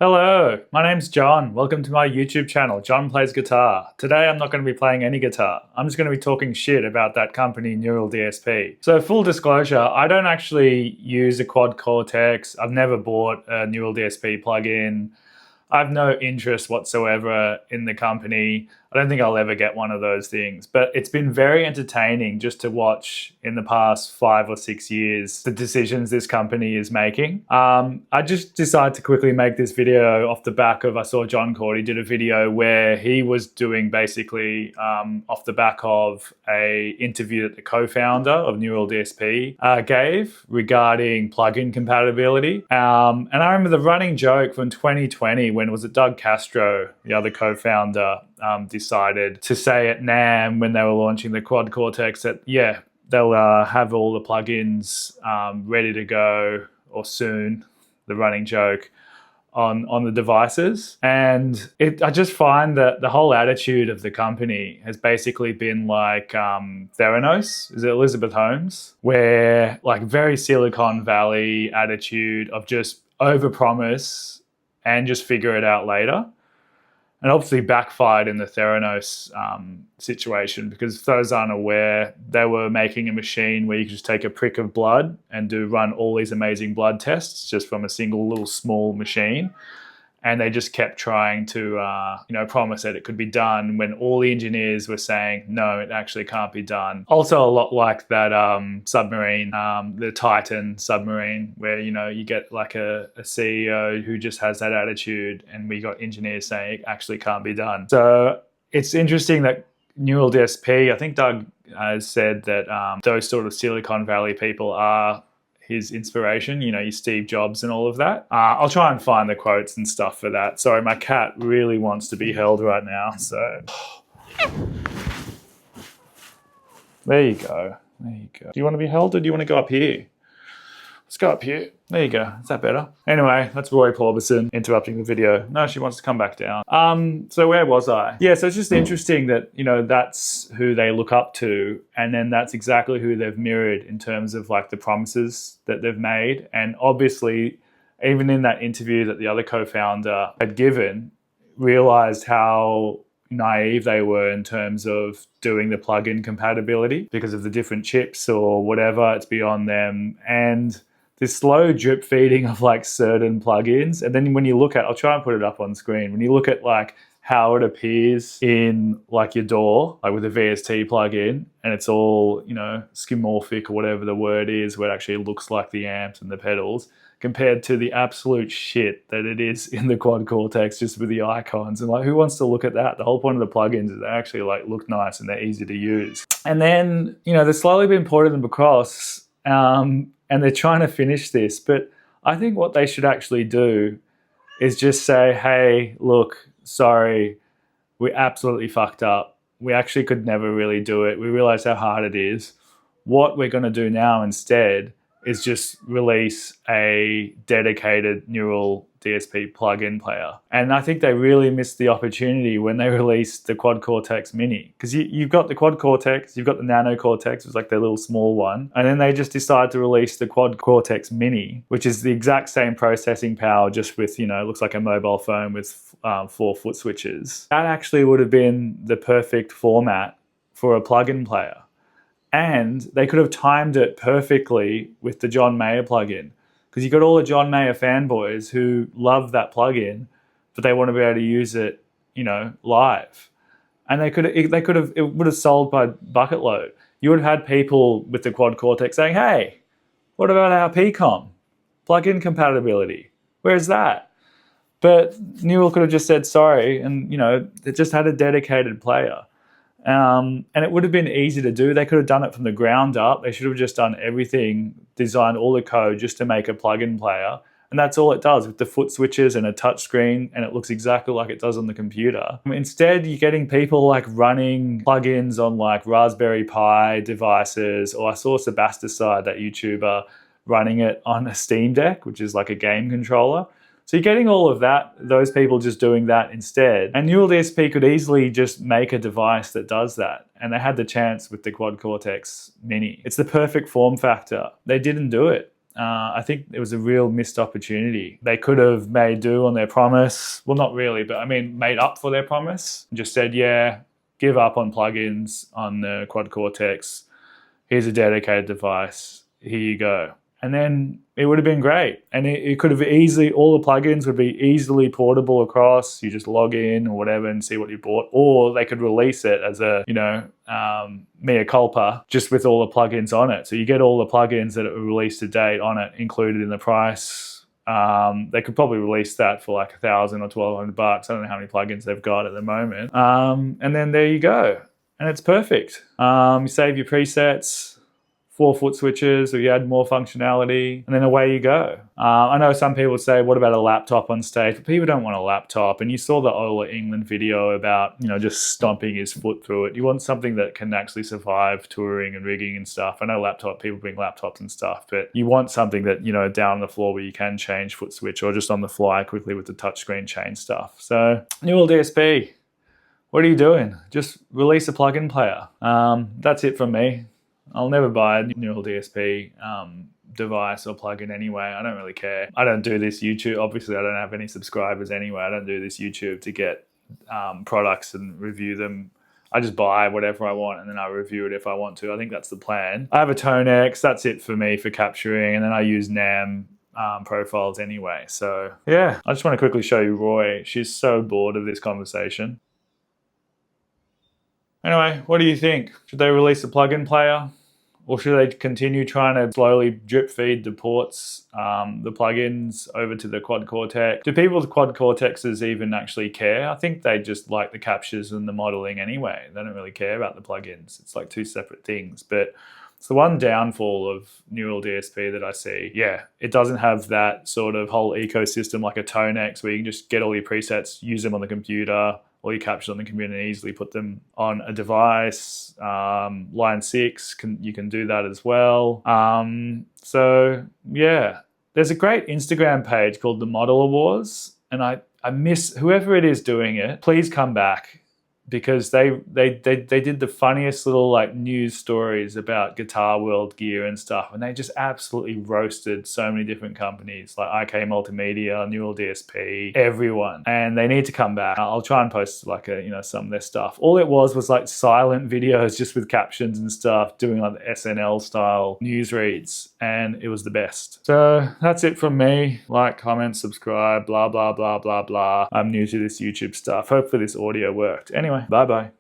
Hello, my name's John. Welcome to my YouTube channel, John Plays Guitar. Today I'm not going to be playing any guitar. I'm just going to be talking shit about that company, Neural DSP. So full disclosure, I don't actually use a Quad Cortex. I've never bought a Neural DSP plugin. I have no interest whatsoever in the company. I don't think I'll ever get one of those things, but it's been very entertaining just to watch in the past 5 or 6 years the decisions this company is making. I just decided to quickly make this video off the back of, I saw John Cordy did a video where he was doing basically off the back of a interview that the co-founder of Neural DSP gave regarding plugin compatibility. And I remember the running joke from 2020 when was it Doug Castro, the other co-founder, decided to say at NAMM when they were launching the Quad Cortex that, yeah, they'll have all the plugins ready to go or soon, the running joke, on the devices. And I just find that the whole attitude of the company has basically been like Theranos, is it Elizabeth Holmes? Where like very Silicon Valley attitude of just overpromise and just figure it out later. And obviously backfired in the Theranos situation, because if those aren't aware, they were making a machine where you could just take a prick of blood and run all these amazing blood tests just from a single little small machine. And they just kept trying to promise that it could be done when all the engineers were saying, no, it actually can't be done. Also a lot like that submarine, the Titan submarine, where, you get like a CEO who just has that attitude, and we got engineers saying it actually can't be done. So it's interesting that Neural DSP, I think Doug has said that those sort of Silicon Valley people are his inspiration, your Steve Jobs and all of that. I'll try and find the quotes and stuff for that. Sorry, my cat really wants to be held right now, so. There you go. There you go. Do you want to be held or do you want to go up here? Let's go up here. There you go. Is that better? Anyway, that's Roy Porbison interrupting the video. No, she wants to come back down. So where was I? Yeah, so it's just interesting that, that's who they look up to, and then that's exactly who they've mirrored in terms of like the promises that they've made. And obviously, even in that interview that the other co-founder had given, realized how naive they were in terms of doing the plugin compatibility because of the different chips or whatever. It's beyond them. And this slow drip feeding of like certain plugins. And then when you look at, I'll try and put it up on screen. When you look at like how it appears in like your DAW, like with a VST plugin, and it's all, skeuomorphic or whatever the word is, where it actually looks like the amps and the pedals, compared to the absolute shit that it is in the Quad Cortex just with the icons. And like, who wants to look at that? The whole point of the plugins is they actually like look nice and they're easy to use. And then, they've slowly been porting them across, and they're trying to finish this. But I think what they should actually do is just say, hey, look, sorry, we absolutely fucked up. We actually could never really do it. We realize how hard it is. What we're going to do now instead is just release a dedicated Neural DSP plugin player. And I think they really missed the opportunity when they released the Quad Cortex Mini. Because you've got the Quad Cortex, you've got the Nano Cortex, it's like their little small one. And then they just decided to release the Quad Cortex Mini, which is the exact same processing power, just with, looks like a mobile phone with 4 foot switches. That actually would have been the perfect format for a plugin player. And they could have timed it perfectly with the John Mayer plugin, because you got all the John Mayer fanboys who love that plugin, but they want to be able to use it, live. And it would have sold by bucket load. You would have had people with the Quad Cortex saying, hey, what about our PCOM? Plugin compatibility. Where's that? But Neural could have just said sorry, and, it just had a dedicated player. And it would have been easy to do. They could have done it from the ground up. They should have just done everything, designed all the code just to make a plugin player. And that's all it does, with the foot switches and a touch screen, and it looks exactly like it does on the computer. Instead, you're getting people like running plugins on like Raspberry Pi devices, or I saw Sebasticide, that YouTuber, running it on a Steam Deck, which is like a game controller. So you're getting all of that, those people just doing that instead. And Neural DSP could easily just make a device that does that. And they had the chance with the Quad Cortex Mini. It's the perfect form factor. They didn't do it. I think it was a real missed opportunity. They could have made do on their promise. Well, not really, but I mean, made up for their promise. Just said, yeah, give up on plugins on the Quad Cortex. Here's a dedicated device. Here you go. And then it would have been great. And it could have easily, all the plugins would be easily portable across. You just log in or whatever and see what you bought. Or they could release it as a, mea culpa, just with all the plugins on it. So you get all the plugins that are released to date on it included in the price. They could probably release that for like $1,000 or $1,200. I don't know how many plugins they've got at the moment. And then there you go. And it's perfect. You save your presets, 4-foot switches, or you add more functionality, and then away you go. I know some people say, what about a laptop on stage? But people don't want a laptop. And you saw the Ola England video about, just stomping his foot through it. You want something that can actually survive touring and rigging and stuff. I know people bring laptops and stuff, but you want something that, down on the floor where you can change foot switch, or just on the fly quickly with the touchscreen change stuff. So, Neural DSP. What are you doing? Just release a plugin player. That's it from me. I'll never buy a Neural DSP device or plugin anyway. I don't really care. I don't do this YouTube. Obviously, I don't have any subscribers anyway. I don't do this YouTube to get products and review them. I just buy whatever I want and then I review it if I want to. I think that's the plan. I have a Tonex. That's it for me for capturing. And then I use NAM profiles anyway. So yeah, I just want to quickly show you Roy. She's so bored of this conversation. Anyway, what do you think? Should they release a plugin player? Or should they continue trying to slowly drip feed the ports, the plugins over to the Quad Cortex? Do people with Quad Cortexes even actually care? I think they just like the captures and the modeling anyway. They don't really care about the plugins. It's like two separate things. But it's the one downfall of Neural DSP that I see. Yeah, it doesn't have that sort of whole ecosystem like a Tonex where you can just get all your presets, use them on the computer, all your captures on the computer and easily put them on a device. Line 6, you can do that as well. So yeah, there's a great Instagram page called the Modeler Wars, and I miss whoever it is doing it. Please come back, because they did the funniest little like news stories about Guitar World gear and stuff, and they just absolutely roasted so many different companies like IK Multimedia, Neural DSP, everyone, and they need to come back. I'll try and post like some of their stuff. All it was like silent videos just with captions and stuff, doing like the SNL style news reads, and it was the best. So that's it from me. Like, comment, subscribe, blah blah blah blah blah. I'm new to this YouTube stuff. Hopefully this audio worked. Anyway, bye bye.